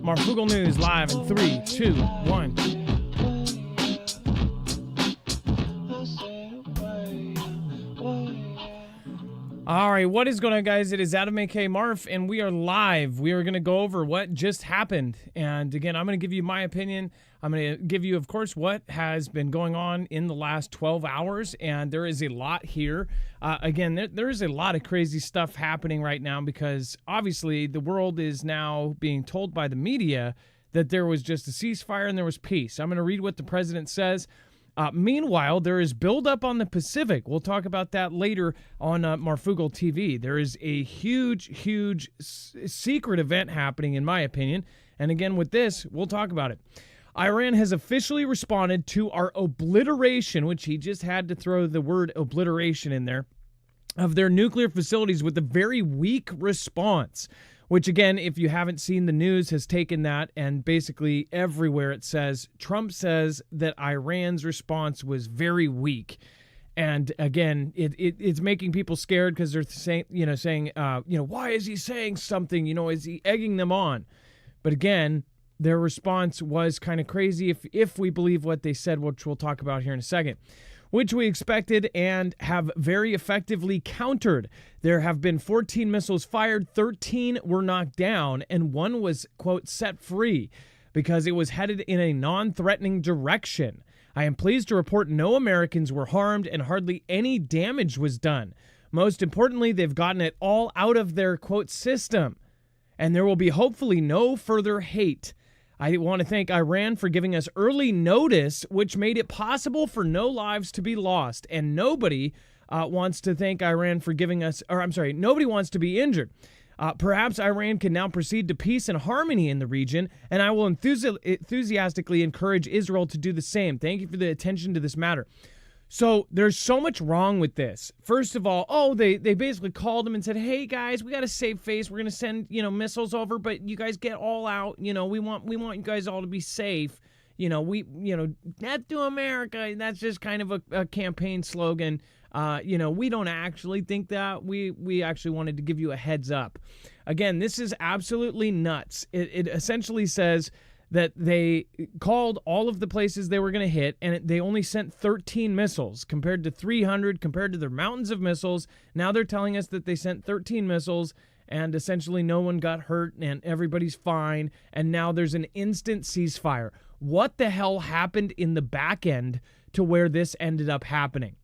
Marfoogle News live in 3, 2, 1. All right, what is going on, guys? It is Adam, a.k.a. Marf, and we are live. We are going to go over what just happened. And again, I'm going to give you my opinion. I'm going to give you, of course, what has been going on in the last 12 hours. And there is a lot here. Again, there is a lot of crazy stuff happening right now because obviously the world is now being told by the media that there was just a ceasefire and there was peace. I'm going to read what the president says. Meanwhile, there is buildup on the Pacific. We'll talk about that later on Marfoogle TV. There is a huge secret event happening, in my opinion. And again, with this, we'll talk about it. Iran has officially responded to our obliteration, which he just had to throw the word obliteration in there, of their nuclear facilities with a very weak response. Which, again, if you haven't seen the news, has taken that, and basically everywhere it says, Trump says that Iran's response was very weak. And again, it's making people scared because they're saying, why is he saying something? Is he egging them on? But again, their response was kind of crazy if we believe what they said, which we'll talk about here in a second, which we expected and have very effectively countered. There have been 14 missiles fired, 13 were knocked down, and one was, quote, set free because it was headed in a non-threatening direction. I am pleased to report no Americans were harmed and hardly any damage was done. Most importantly, they've gotten it all out of their, quote, system, and there will be hopefully no further hate. I want to thank Iran for giving us early notice, which made it possible for no lives to be lost. And nobody wants to thank Iran for giving us, nobody wants to be injured. Perhaps Iran can now proceed to peace and harmony in the region, and I will enthusiastically encourage Israel to do the same. Thank you for the attention to this matter. So there's so much wrong with this. First of all, they basically called them and said, hey, guys, we got to save face. We're going to send, missiles over, but you guys get all out. We want you guys all to be safe. Net to America. That's just kind of a campaign slogan. We don't actually think that. We actually wanted to give you a heads up. Again, this is absolutely nuts. It essentially says that they called all of the places they were going to hit, and they only sent 13 missiles compared to 300, compared to their mountains of missiles. Now they're telling us that they sent 13 missiles, and essentially no one got hurt, and everybody's fine, and now there's an instant ceasefire. What the hell happened in the back end to where this ended up happening?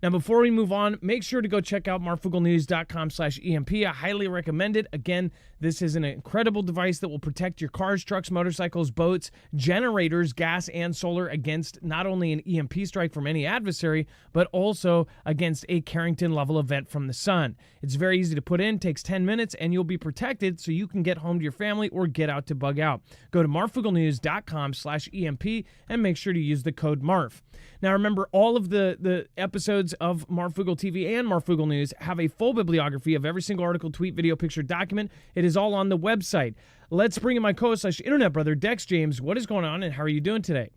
Now, before we move on, make sure to go check out marfooglenews.com/EMP. I highly recommend it. Again, this is an incredible device that will protect your cars, trucks, motorcycles, boats, generators, gas, and solar against not only an EMP strike from any adversary, but also against a Carrington-level event from the sun. It's very easy to put in, takes 10 minutes, and you'll be protected so you can get home to your family or get out to bug out. Go to marfooglenews.com/EMP and make sure to use the code MARF. Now, remember, all of the episodes of Marfoogle TV and Marfoogle News have a full bibliography of every single article, tweet, video, picture, document. It is all on the website. Let's bring in my co-host/internet brother, Dex James. What is going on, and how are you doing today?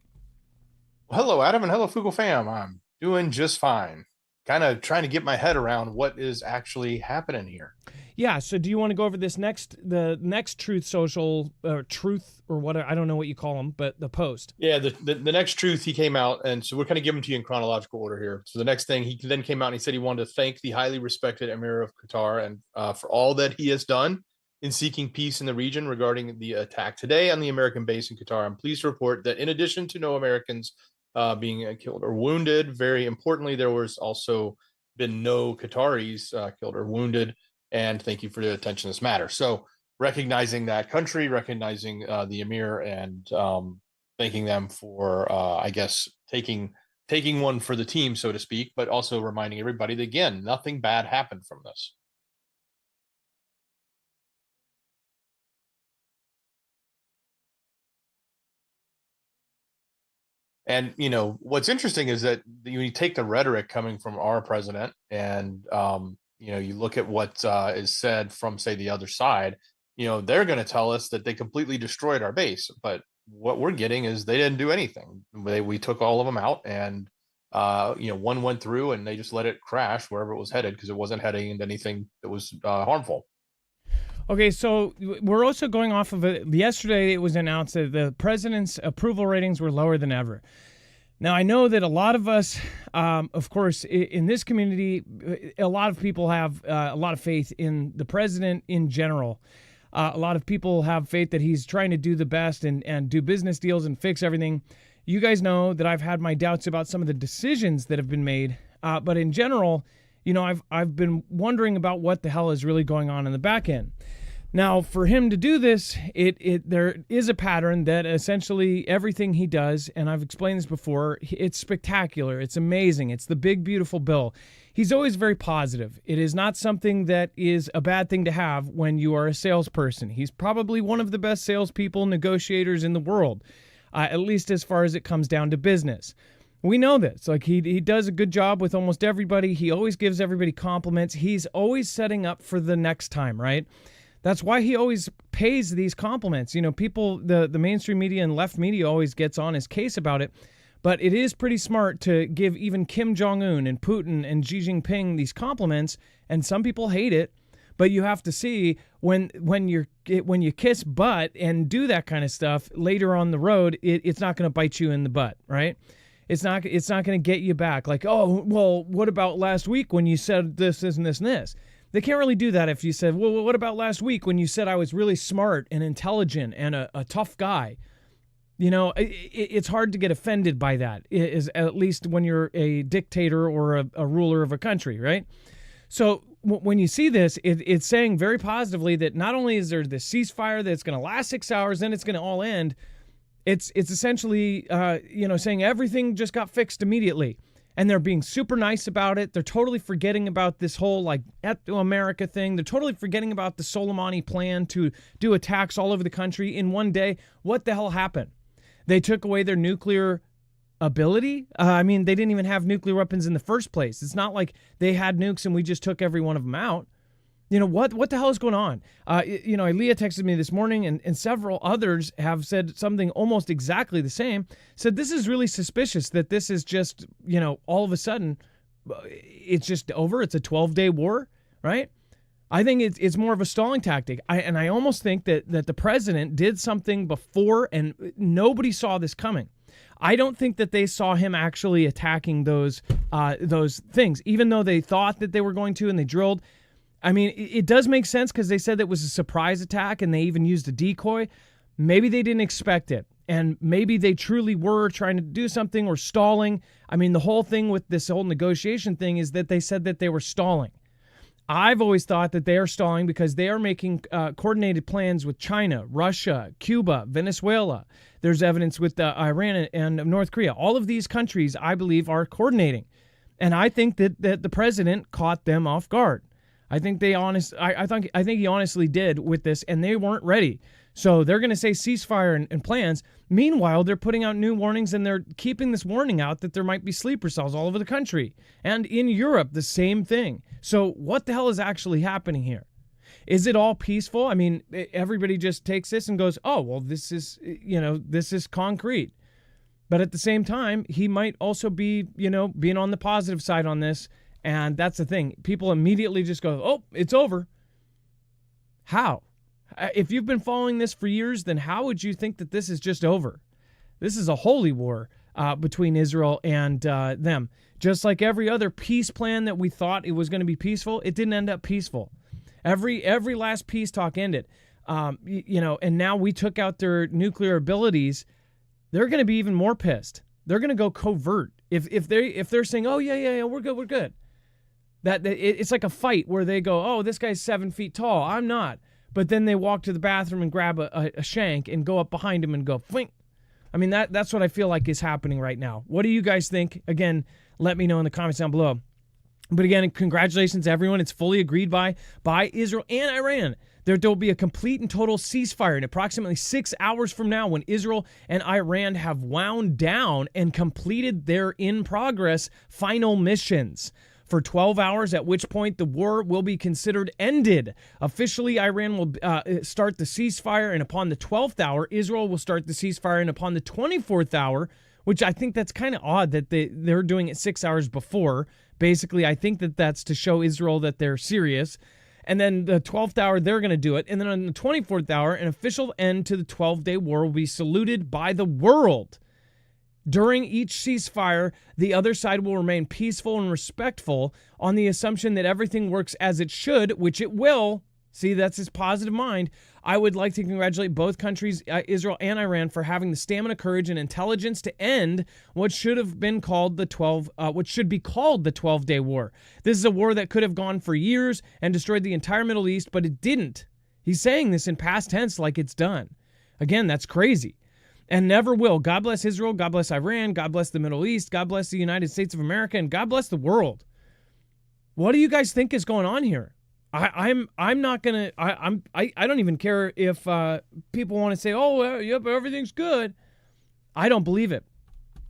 Well, hello, Adam, and hello, Foogle fam. I'm doing just fine. Kind of trying to get my head around what is actually happening here. Yeah, so do you want to go over the next Truth Social, or Truth, or what, I don't know what you call them, but the post? Yeah, the next Truth, he came out, and so we're kind of giving to you in chronological order here. So the next thing, he then came out and he said he wanted to thank the highly respected Emir of Qatar and for all that he has done in seeking peace in the region regarding the attack today on the American base in Qatar. I'm pleased to report that in addition to no Americans being killed or wounded, very importantly, there was also been no Qataris killed or wounded. And thank you for the attention to this matter. So recognizing that country, recognizing the Emir, and thanking them for, I guess, taking one for the team, so to speak, but also reminding everybody that, again, nothing bad happened from this. And, what's interesting is that when you take the rhetoric coming from our president and, you look at what is said from, say, the other side, they're going to tell us that they completely destroyed our base. But what we're getting is they didn't do anything. We took all of them out, and, one went through and they just let it crash wherever it was headed because it wasn't heading into anything that was harmful. Okay, so we're also going off of it. Yesterday, it was announced that the president's approval ratings were lower than ever. Now, I know that a lot of us, of course, in this community, a lot of people have a lot of faith in the president in general. A lot of people have faith that he's trying to do the best and do business deals and fix everything. You guys know that I've had my doubts about some of the decisions that have been made. But in general, I've been wondering about what the hell is really going on in the back end. Now, for him to do this, there is a pattern that essentially everything he does, and I've explained this before, it's spectacular, it's amazing, it's the big, beautiful bill. He's always very positive. It is not something that is a bad thing to have when you are a salesperson. He's probably one of the best salespeople, negotiators in the world, at least as far as it comes down to business. We know this. Like he does a good job with almost everybody. He always gives everybody compliments. He's always setting up for the next time, right? That's why he always pays these compliments. People, the mainstream media and left media always gets on his case about it. But it is pretty smart to give even Kim Jong-un and Putin and Xi Jinping these compliments. And some people hate it. But you have to see when you kiss butt and do that kind of stuff later on the road, it's not going to bite you in the butt, right? It's not going to get you back. Like, oh, well, what about last week when you said this, and this, and this? They can't really do that if you said, well, what about last week when you said I was really smart and intelligent and a tough guy? It's hard to get offended by that, at least when you're a dictator or a ruler of a country, right? So when you see this, it's saying very positively that not only is there this ceasefire that's going to last 6 hours, then it's going to all end. It's essentially, saying everything just got fixed immediately. And they're being super nice about it. They're totally forgetting about this whole America thing. They're totally forgetting about the Soleimani plan to do attacks all over the country in one day. What the hell happened? They took away their nuclear ability. They didn't even have nuclear weapons in the first place. It's not like they had nukes and we just took every one of them out. What the hell is going on? Leah texted me this morning and several others have said something almost exactly the same. Said this is really suspicious that this is just, all of a sudden it's just over. It's a 12-day war, right? I think it's more of a stalling tactic. I almost think that the president did something before and nobody saw this coming. I don't think that they saw him actually attacking those things, even though they thought that they were going to and they drilled. It does make sense because they said it was a surprise attack and they even used a decoy. Maybe they didn't expect it. And maybe they truly were trying to do something or stalling. The whole thing with this whole negotiation thing is that they said that they were stalling. I've always thought that they are stalling because they are making coordinated plans with China, Russia, Cuba, Venezuela. There's evidence with Iran and North Korea. All of these countries, I believe, are coordinating. And I think that the president caught them off guard. I think he honestly did with this, and they weren't ready. So they're going to say ceasefire and plans. Meanwhile, they're putting out new warnings, and they're keeping this warning out that there might be sleeper cells all over the country. And in Europe, the same thing. So what the hell is actually happening here? Is it all peaceful? Everybody just takes this and goes, oh, well, this is concrete. But at the same time, he might also be, being on the positive side on this. And that's the thing. People immediately just go, oh, it's over. How? If you've been following this for years, then how would you think that this is just over? This is a holy war between Israel and them. Just like every other peace plan that we thought it was going to be peaceful, it didn't end up peaceful. Every last peace talk ended. And now we took out their nuclear abilities. They're going to be even more pissed. They're going to go covert. If they're saying, oh, yeah, we're good. It's like a fight where they go, oh, this guy's 7 feet tall. I'm not. But then they walk to the bathroom and grab a shank and go up behind him and go, flink. That's what I feel like is happening right now. What do you guys think? Again, let me know in the comments down below. But again, congratulations, everyone. It's fully agreed by Israel and Iran. There will be a complete and total ceasefire in approximately 6 hours from now when Israel and Iran have wound down and completed their in-progress final missions for 12 hours, at which point the war will be considered ended. Officially, Iran will start the ceasefire, and upon the 12th hour, Israel will start the ceasefire, and upon the 24th hour, which I think that's kind of odd that they're doing it 6 hours before. Basically, I think that that's to show Israel that they're serious. And then the 12th hour, they're going to do it. And then on the 24th hour, an official end to the 12-day war will be saluted by the world. During each ceasefire, the other side will remain peaceful and respectful on the assumption that everything works as it should, which it will. See, that's his positive mind. I would like to congratulate both countries, Israel and Iran, for having the stamina, courage, and intelligence to end what should have been called what should be called the 12-day war. This is a war that could have gone for years and destroyed the entire Middle East, but it didn't. He's saying this in past tense like it's done. Again, that's crazy. And never will. God bless Israel. God bless Iran. God bless the Middle East. God bless the United States of America. And God bless the world. What do you guys think is going on here? I'm not gonna. I don't even care if people want to say, oh, yep, everything's good. I don't believe it,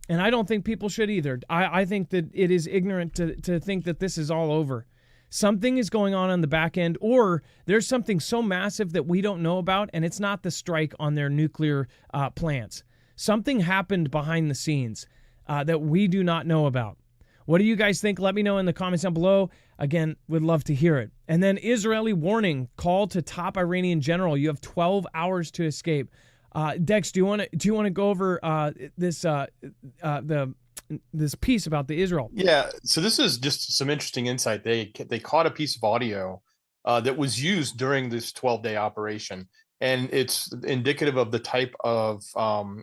and I don't think people should either. I think that it is ignorant to think that this is all over. Something is going on the back end, or there's something so massive that we don't know about, and it's not the strike on their nuclear plants. Something happened behind the scenes that we do not know about. What do you guys think? Let me know in the comments down below. Again, would love to hear it. And then Israeli warning, call to top Iranian general. You have 12 hours to escape. Dex, do you want to go over this piece about the Israel? Yeah. So this is just some interesting insight. They caught a piece of audio that was used during this 12-day operation, and it's indicative of the type of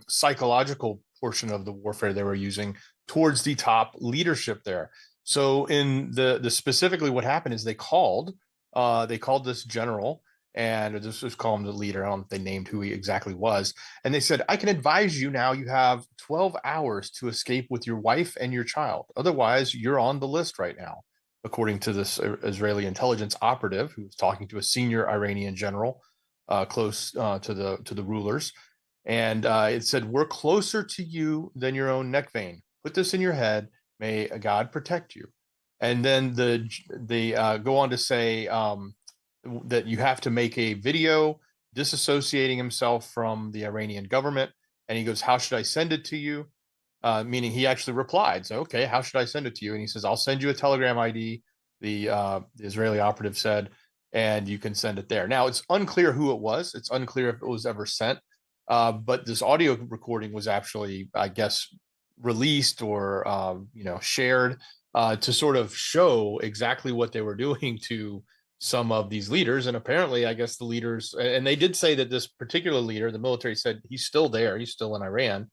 psychological portion of the warfare they were using towards the top leadership there. So in the specifically what happened is they called this general, and this was called the leader. I don't know if they named who he exactly was. And they said, I can advise you now, you have 12 hours to escape with your wife and your child. Otherwise, you're on the list right now, according to this Israeli intelligence operative who was talking to a senior Iranian general close to the rulers. And it said, we're closer to you than your own neck vein. Put this in your head. May God protect you. And then they go on to say that you have to make a video disassociating himself from the Iranian government. And he goes, how should I send it to you? Meaning he actually replied, so, okay, how should I send it to you? And he says, I'll send you a Telegram ID, the Israeli operative said, and you can send it there. Now, it's unclear who it was. It's unclear if it was ever sent. But this audio recording was actually, I guess, released or shared to sort of show exactly what they were doing to some of these leaders. And apparently, I guess the leaders, and they did say that this particular leader, the military said he's still there, he's still in Iran.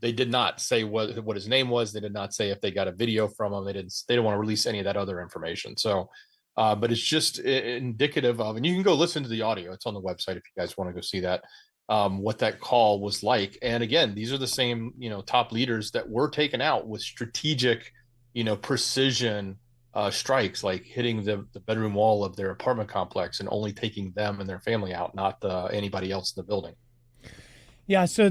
They did not say what his name was. They did not say if they got a video from him. They didn't want to release any of that other information. So but it's just indicative of, and you can go listen to the audio, it's on the website if you guys want to go see that, what that call was like. And again, these are the same, top leaders that were taken out with strategic, precision strikes, like hitting the bedroom wall of their apartment complex and only taking them and their family out, not anybody else in the building. Yeah, so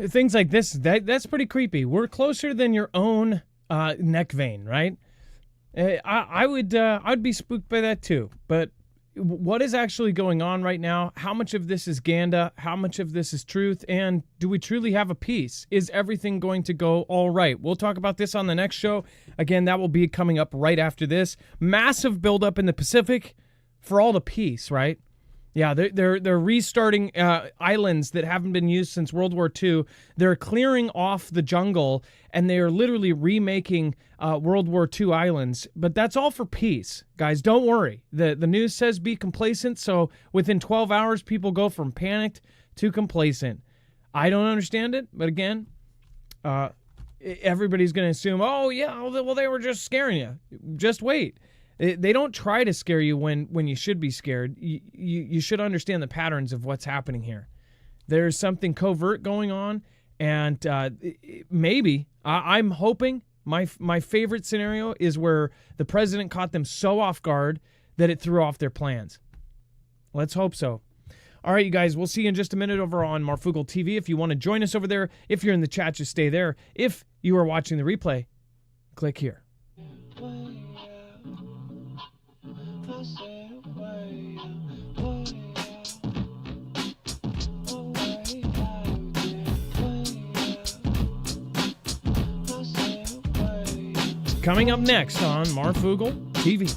things like this, that's pretty creepy. We're closer than your own neck vein, right? I would be spooked by that too. But what is actually going on right now? How much of this is Ganda? How much of this is truth? And do we truly have a peace? Is everything going to go all right? We'll talk about this on the next show. Again, that will be coming up right after this. Massive buildup in the Pacific for all the peace, right? Yeah, they're restarting islands that haven't been used since World War II. They're clearing off the jungle, and they are literally remaking World War II islands. But that's all for peace, guys. Don't worry. The news says be complacent, so within 12 hours, people go from panicked to complacent. I don't understand it, but again, everybody's going to assume, oh, yeah, well, they were just scaring you. Just wait. They don't try to scare you when you should be scared. You should understand the patterns of what's happening here. There's something covert going on, and maybe, I'm hoping, my favorite scenario is where the president caught them so off guard that it threw off their plans. Let's hope so. All right, you guys, we'll see you in just a minute over on Marfoogle TV. If you want to join us over there, if you're in the chat, just stay there. If you are watching the replay, click here. Coming up next on Marfoogle TV.